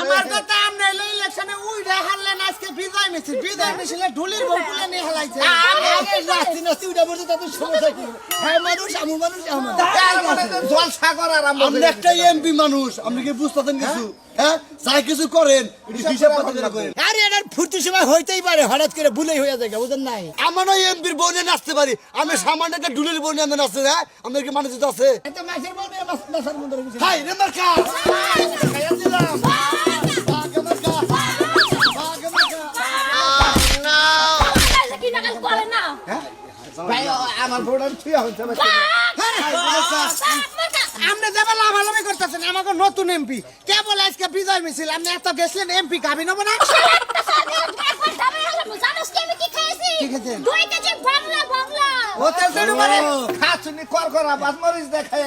আমার কথা আমনে এই ইলেকশনে উইরা হারলেন আজকে বিজয় মিছিলে ঢুলির বউ তুলে নিয়ে হেলাইছে আগে নাচতে নাচতে উঠে পড়ছে তাদের সমস্যা কি হ্যাঁ মানুষ আমু মানুষ আমার জল সাগর আরম্ভ আপনি একটা এমপি মানুষ আপনি কি বুঝতেছেন কিছু হ্যাঁ যাই কিছু করেন হিসাব পাতি করে করেন আরে এটার ফুর্তি সময় হইতেই পারে হঠাৎ করে ভুলেই হয়ে যায় বুঝেন নাই আমারও এমপির বউ নিয়ে নাচতে পারি আমি সামান্য একটা ডুলের বউ নিয়ে নাচতে হ্যাঁ আমার কি মানুষ আছে এত মাছের বলবে নাসার মধ্যে রয়েছে হাই রে মার্কা খাইয়া দিলাম ভাগে মার্কা ভাগে মার্কা কি নাকাল করে না ভাই আমার বউটার ছুঁয়া হচ্ছে আপনি যাবে লাভালাভি করতেছেন আমাকে নতুন এমপি কে বলে আজকে বিজয় মিছিল আপনি এত গেছিলেন এমপি খাবি নেবো না কি খেয়েছেন? 2 কেজি বাংলা বাংলা ও তেল মানে খাচ্ছুনি কর বাস মরিচ দেখায়